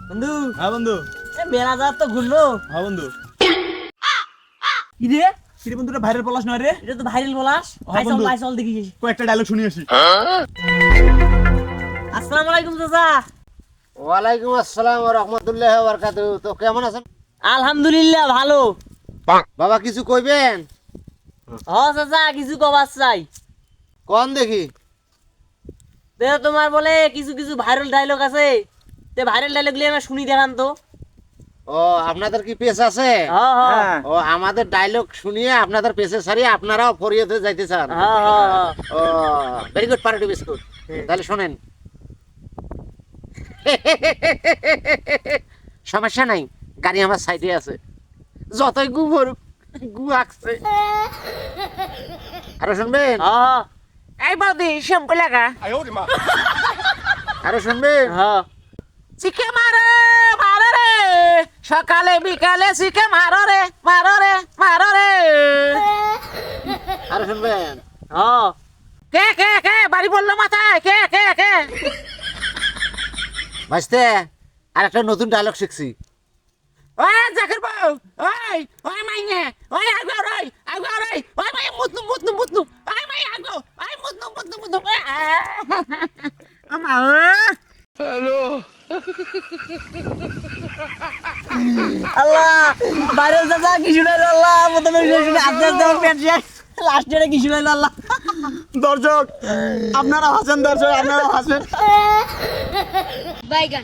বন্ধু হ্যাঁ বন্ধু। মেলা যাওয়ার তো ঘুরলো। হ্যাঁ বন্ধু। কি রে কিরে বন্ধু, ভাইরাল পলাশ নয় রে? এটা তো ভাইরাল বলাস। হ্যাঁ বন্ধু। আইসল দেখি। কয়েকটা ডায়লগ শুনি আসি। আসসালামু আলাইকুম চাচা। ওয়ালাইকুম আসসালাম ওয়া রাহমাতুল্লাহি ওয়া বারাকাতুহু। তো কেমন আছেন আলহামদুলিল্লাহ ভালো। বাবা? কিছু কইবেন? চাচা কিছু কবার চাই। কোন দেখি। তোমার বলে কিছু কিছু ভাইরাল ডায়লগ আছে, তে ভাইরাল ডায়লগ গুলি আমরা শুনি দেখান তো। ও আপনাদের কি পেজ আছে? হ্যাঁ ও আমাদের ডায়লগ শুনিয়ে আপনাদের পেজে সারিয়ে আপনারাও ফরিয়াতে যাইতে চান? হ্যাঁ ও ভেরি গুড, পার্টি বিস্কুট। তাহলে শুনেন। সমস্যা নাই, গাড়ি আমার সাইডে আছে, যতই গু ভরুক গু আসছে। আরো শুনবেন? হ্যাঁ এই বৌদি শ্যাম্পু লাগা। আরো শুনবেন? হ্যাঁ চিকে মারে মারো রে, সকালে বিকালে চিকে মারো রে মারো রে মারো রে। আরো শুনবেন? হ্যাঁ কে কে কে বাড়ি বললো মাথায়, কে কে কে? ভাইস্তে আর একটা নতুন ডায়লগ শিখছি। ওই জাকির বউ, ওই ওই মাইনে, ওই আগো রে আগো রে, ওই মাই মুতনু মুতনু মুতনু, ওই মাই আগো, ওই মুতনু মুতনু মুতনু। আমা আল্লাহ ভাইরাল চাচা কি শুনাইলো আল্লাহ। প্রথমে শুনে আস্তে আস্তে আমার পেট শেষ, লাস্টে কি শুনাইলো আল্লাহ। দর্শক আপনারা হাসেন, দর্শক আপনারা হাসেন। বাইগান